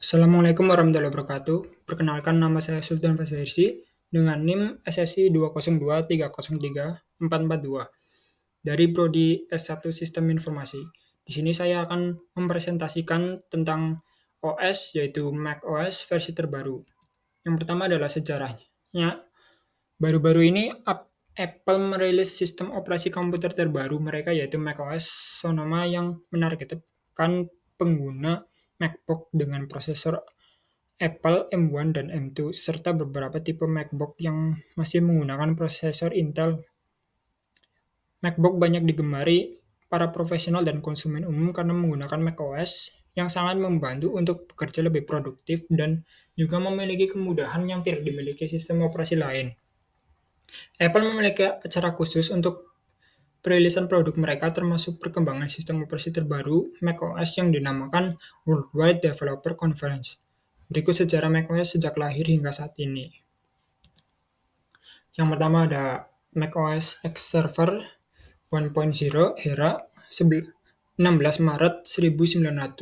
Assalamualaikum warahmatullahi wabarakatuh. Perkenalkan nama saya Sultan Fazairsi dengan NIM SSI 202303442 dari Prodi S1 Sistem Informasi. Di sini saya akan mempresentasikan tentang OS yaitu macOS versi terbaru. Yang pertama adalah sejarahnya. Baru-baru ini Apple merilis sistem operasi komputer terbaru mereka yaitu macOS Sonoma yang menargetkan pengguna MacBook dengan prosesor Apple M1 dan M2 serta beberapa tipe MacBook yang masih menggunakan prosesor Intel. MacBook banyak digemari para profesional dan konsumen umum karena menggunakan macOS yang sangat membantu untuk bekerja lebih produktif dan juga memiliki kemudahan yang tidak dimiliki sistem operasi lain. Apple memiliki acara khusus untuk perilisan produk mereka termasuk perkembangan sistem operasi terbaru macOS yang dinamakan Worldwide Developer Conference. Berikut sejarah macOS sejak lahir hingga saat ini. Yang pertama ada macOS X Server 1.0 Hera 16 Maret 1999.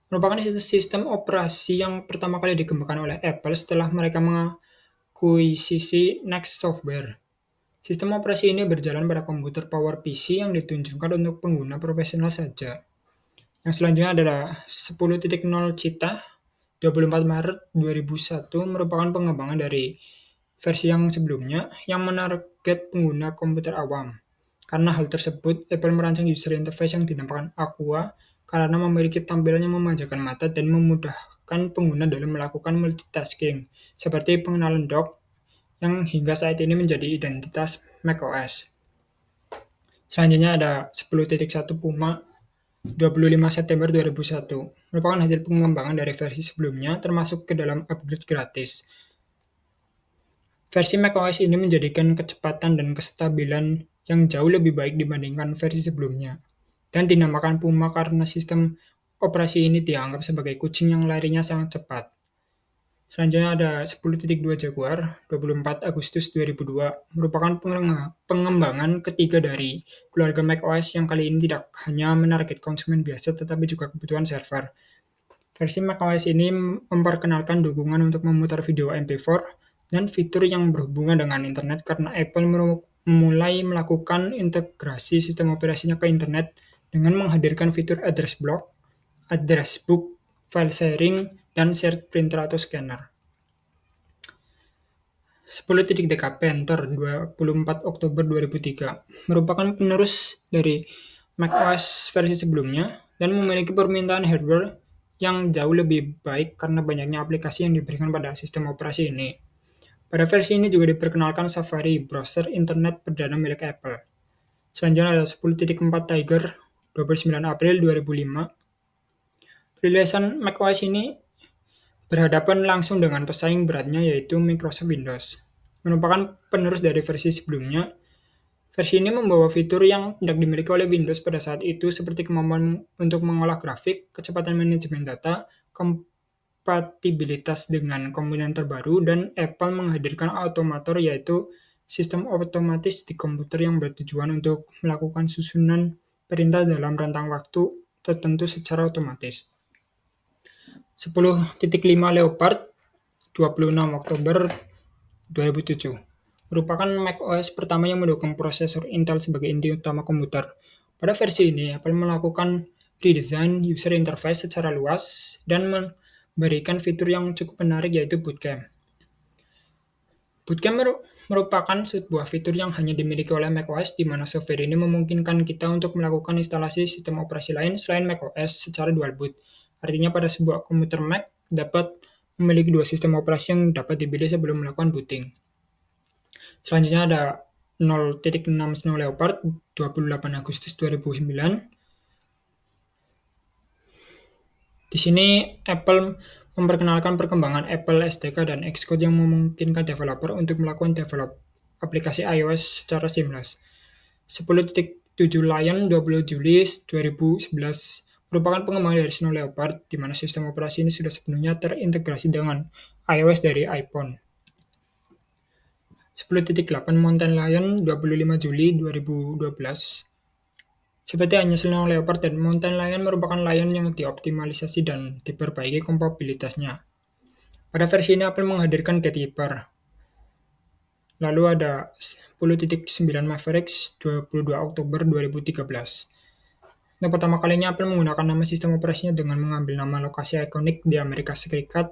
Merupakan sistem operasi yang pertama kali dikembangkan oleh Apple setelah mereka mengakuisisi Next Software. Sistem operasi ini berjalan pada komputer PowerPC yang ditunjukkan untuk pengguna profesional saja. Yang selanjutnya adalah 10.0 Cheetah 24 Maret 2001 merupakan pengembangan dari versi yang sebelumnya yang menarget pengguna komputer awam. Karena hal tersebut, Apple merancang user interface yang dinamakan Aqua karena memiliki tampilan yang memanjakan mata dan memudahkan pengguna dalam melakukan multitasking, seperti pengenalan dock yang hingga saat ini menjadi identitas macOS. Selanjutnya ada 10.1 Puma 25 September 2001, merupakan hasil pengembangan dari versi sebelumnya termasuk ke dalam upgrade gratis. Versi macOS ini menjadikan kecepatan dan kestabilan yang jauh lebih baik dibandingkan versi sebelumnya, dan dinamakan Puma karena sistem operasi ini dianggap sebagai kucing yang larinya sangat cepat. Selanjutnya ada 10.2 Jaguar 24 Agustus 2002, merupakan pengembangan ketiga dari keluarga macOS yang kali ini tidak hanya menarget konsumen biasa tetapi juga kebutuhan server. Versi macOS ini memperkenalkan dukungan untuk memutar video MP4 dan fitur yang berhubungan dengan internet karena Apple mulai melakukan integrasi sistem operasinya ke internet dengan menghadirkan fitur address book, file sharing, dan shared printer atau scanner. 10.3 Panther 24 Oktober 2003 merupakan penerus dari macOS versi sebelumnya dan memiliki permintaan hardware yang jauh lebih baik karena banyaknya aplikasi yang diberikan pada sistem operasi ini. Pada versi ini juga diperkenalkan Safari, browser internet perdana milik Apple. Selanjutnya ada 10.4 Tiger 29 April 2005. Perilisan macOS ini berhadapan langsung dengan pesaing beratnya yaitu Microsoft Windows. Merupakan penerus dari versi sebelumnya, versi ini membawa fitur yang tidak dimiliki oleh Windows pada saat itu seperti kemampuan untuk mengolah grafik, kecepatan manajemen data, kompatibilitas dengan komponen terbaru, dan Apple menghadirkan Automator yaitu sistem otomatis di komputer yang bertujuan untuk melakukan susunan perintah dalam rentang waktu tertentu secara otomatis. 10.5 Leopard 26 Oktober 2007 merupakan macOS pertama yang mendukung prosesor Intel sebagai inti utama komputer. Pada versi ini, Apple melakukan redesign user interface secara luas dan memberikan fitur yang cukup menarik yaitu Bootcamp. Bootcamp merupakan sebuah fitur yang hanya dimiliki oleh macOS di mana software ini memungkinkan kita untuk melakukan instalasi sistem operasi lain selain macOS secara dual boot. Artinya pada sebuah komputer Mac dapat memiliki dua sistem operasi yang dapat dipilih sebelum melakukan booting. Selanjutnya ada 0.6 Snow Leopard 28 Agustus 2009. Di sini Apple memperkenalkan perkembangan Apple SDK dan Xcode yang memungkinkan developer untuk melakukan develop aplikasi iOS secara seamless. 10.7 Lion 20 Juli 2011 merupakan pengembangan dari Snow Leopard, di mana sistem operasi ini sudah sepenuhnya terintegrasi dengan iOS dari iPhone. 10.8 Mountain Lion 25 Juli 2012 Seperti hanya Snow Leopard dan Mountain Lion merupakan lion yang dioptimalisasi dan diperbaiki kompatibilitasnya. Pada versi ini Apple menghadirkan Gatekeeper. Lalu ada 10.9 Mavericks 22 Oktober 2013. Untuk pertama kalinya Apple menggunakan nama sistem operasinya dengan mengambil nama lokasi ikonik di Amerika Serikat.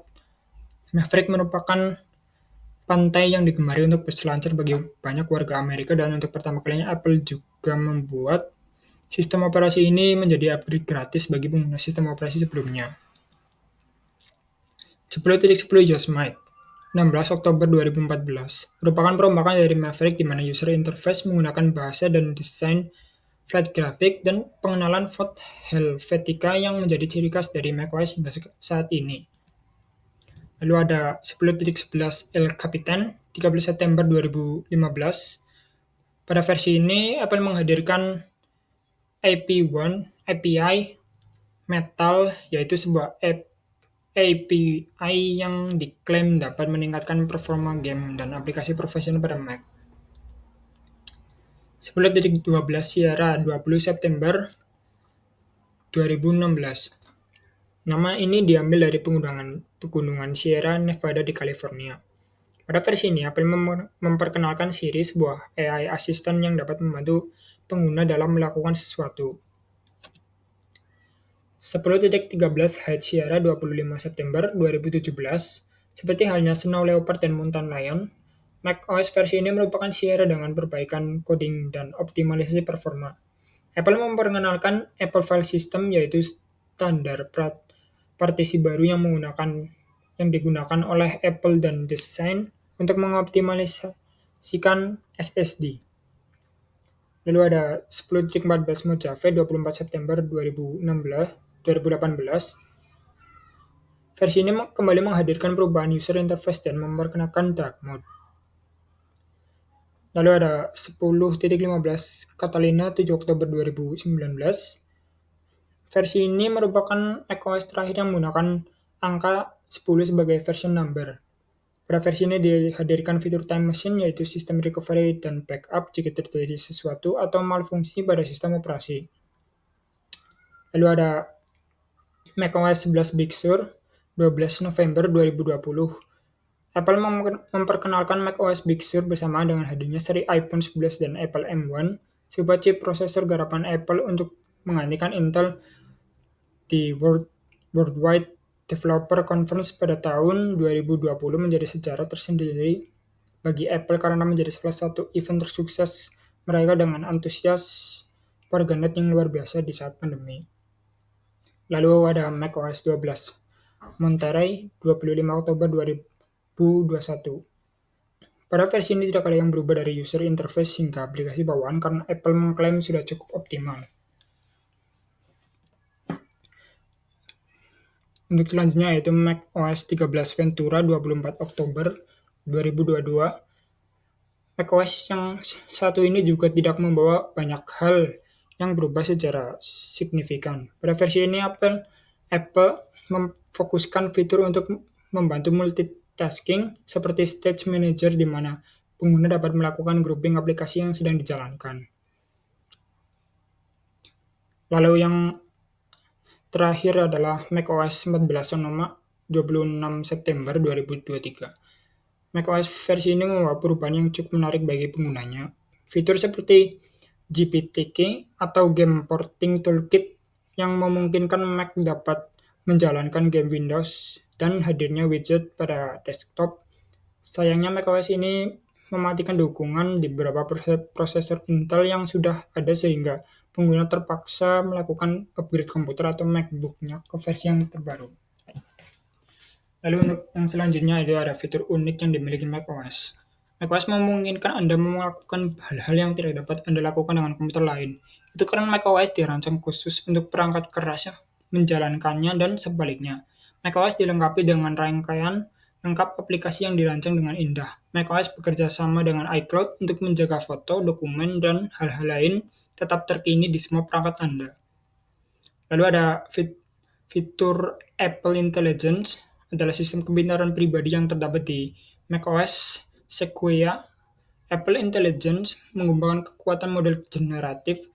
Maverick merupakan pantai yang digemari untuk berselancar bagi banyak warga Amerika, dan untuk pertama kalinya Apple juga membuat sistem operasi ini menjadi upgrade gratis bagi pengguna sistem operasi sebelumnya. 10.10 Yosemite 16 Oktober 2014 merupakan perombakan dari Maverick di mana user interface menggunakan bahasa dan desain flat graphic dan pengenalan font Helvetica yang menjadi ciri khas dari macOS hingga saat ini. Lalu ada 10.11 El Capitan 13 September 2015. Pada versi ini Apple menghadirkan API Metal, yaitu sebuah API yang diklaim dapat meningkatkan performa game dan aplikasi profesional pada Mac. 10.12 Sierra 20 September 2016. Nama ini diambil dari pegunungan Sierra Nevada di California. Pada versi ini, Apple memperkenalkan Siri, sebuah AI assistant yang dapat membantu pengguna dalam melakukan sesuatu. 10.13 High Sierra 25 September 2017. Seperti halnya Snow Leopard dan Mountain Lion, macOS versi ini merupakan Sierra dengan perbaikan coding dan optimalisasi performa. Apple memperkenalkan Apple File System, yaitu standar partisi baru yang digunakan oleh Apple dan desain untuk mengoptimalisasikan SSD. Lalu ada 10.14 Mojave 24 September 2018. Versi ini kembali menghadirkan perubahan user interface dan memperkenalkan dark mode. Lalu ada 10.15 Catalina 7 Oktober 2019. Versi ini merupakan macOS terakhir yang menggunakan angka 10 sebagai version number. Pada versi ini dihadirkan fitur Time Machine, yaitu sistem recovery dan backup jika terjadi sesuatu atau malfungsi pada sistem operasi. Lalu ada macOS 11 Big Sur 12 November 2020. Apple memperkenalkan macOS Big Sur bersama dengan hadirnya seri iPhone 11 dan Apple M1, sebuah chip prosesor garapan Apple untuk menggantikan Intel di Worldwide Developer Conference pada tahun 2020 menjadi sejarah tersendiri bagi Apple karena menjadi salah satu event tersukses mereka dengan antusias warganet yang luar biasa di saat pandemi. Lalu ada macOS 12 Monterey 25 Oktober 2021. Pada versi ini tidak ada yang berubah dari user interface hingga aplikasi bawaan karena Apple mengklaim sudah cukup optimal. Untuk selanjutnya yaitu macOS 13 Ventura 24 Oktober 2022. macOS yang satu ini juga tidak membawa banyak hal yang berubah secara signifikan. Pada versi ini Apple memfokuskan fitur untuk membantu multitasking seperti Stage Manager di mana pengguna dapat melakukan grouping aplikasi yang sedang dijalankan. Lalu yang terakhir adalah macOS 14 Sonoma 26 September 2023. macOS versi ini membawa perubahan yang cukup menarik bagi penggunanya. Fitur seperti GPTK atau Game Porting Toolkit yang memungkinkan Mac dapat menjalankan game Windows dan hadirnya widget pada desktop. Sayangnya macOS ini mematikan dukungan di beberapa prosesor Intel yang sudah ada sehingga pengguna terpaksa melakukan upgrade komputer atau MacBook-nya ke versi yang terbaru. Lalu untuk yang selanjutnya itu ada fitur unik yang dimiliki macOS. macOS memungkinkan Anda melakukan hal-hal yang tidak dapat Anda lakukan dengan komputer lain. Itu karena macOS dirancang khusus untuk perangkat keras menjalankannya dan sebaliknya. macOS dilengkapi dengan rangkaian lengkap aplikasi yang dirancang dengan indah. macOS bekerja sama dengan iCloud untuk menjaga foto, dokumen, dan hal-hal lain tetap terkini di semua perangkat Anda. Lalu ada fitur Apple Intelligence adalah sistem kepintaran pribadi yang terdapat di macOS Sequoia. Apple Intelligence mengembangkan kekuatan model generatif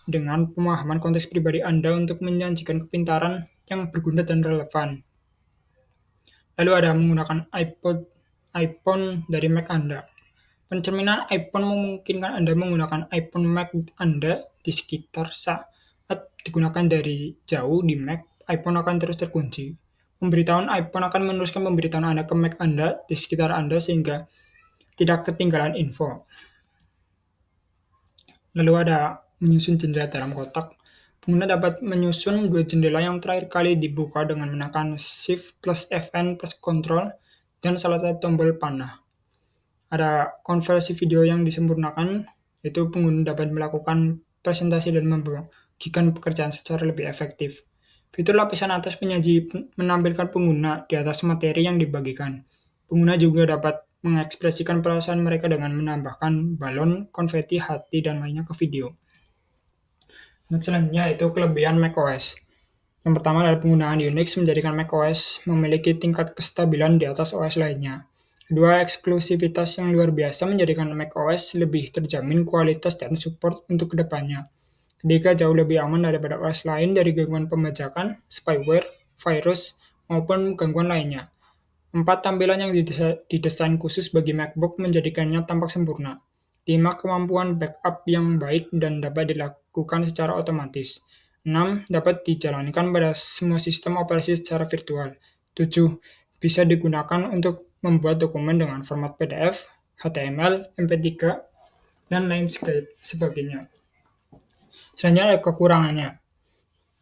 dengan pemahaman konteks pribadi Anda untuk menyajikan kepintaran yang berguna dan relevan. Lalu ada menggunakan iPhone dari Mac Anda. Pencerminan iPhone memungkinkan Anda menggunakan iPhone Mac Anda di sekitar saat digunakan dari jauh di Mac, iPhone akan terus terkunci. Pemberitahuan iPhone akan meneruskan pemberitahuan Anda ke Mac Anda di sekitar Anda sehingga tidak ketinggalan info. Lalu ada menyusun jendela dalam kotak. Pengguna dapat menyusun dua jendela yang terakhir kali dibuka dengan menekan Shift plus Fn plus Ctrl dan salah satu tombol panah. Ada konversi video yang disempurnakan, yaitu pengguna dapat melakukan presentasi dan membagikan pekerjaan secara lebih efektif. Fitur lapisan atas penyaji menampilkan pengguna di atas materi yang dibagikan. Pengguna juga dapat mengekspresikan perasaan mereka dengan menambahkan balon, konfeti, hati, dan lainnya ke video. Untuk selanjutnya itu kelebihan macOS. Yang pertama adalah penggunaan Unix menjadikan macOS memiliki tingkat kestabilan di atas OS lainnya. Kedua, eksklusivitas yang luar biasa menjadikan macOS lebih terjamin kualitas dan support untuk kedepannya. Ketiga, jauh lebih aman daripada OS lain dari gangguan pembajakan, spyware, virus, maupun gangguan lainnya. Empat, tampilan yang didesain khusus bagi MacBook menjadikannya tampak sempurna. 5, kemampuan backup yang baik dan dapat dilakukan secara otomatis. 6, dapat dijalankan pada semua sistem operasi secara virtual. 7, bisa digunakan untuk membuat dokumen dengan format PDF, HTML, MP3, dan lain sebagainya. Selanjutnya ada kekurangannya.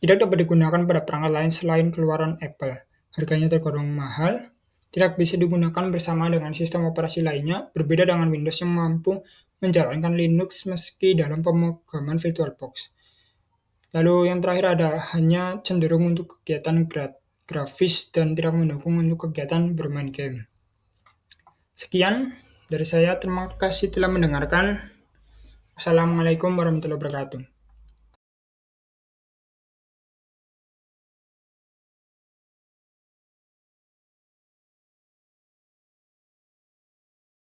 Tidak dapat digunakan pada perangkat lain selain keluaran Apple. Harganya tergolong mahal, tidak bisa digunakan bersama dengan sistem operasi lainnya, berbeda dengan Windows yang mampu menjalankan Linux meski dalam pemrograman VirtualBox. Lalu yang terakhir ada hanya cenderung untuk kegiatan grafis dan tidak mendukung untuk kegiatan bermain game. Sekian dari saya, terima kasih telah mendengarkan. Wassalamualaikum warahmatullahi wabarakatuh.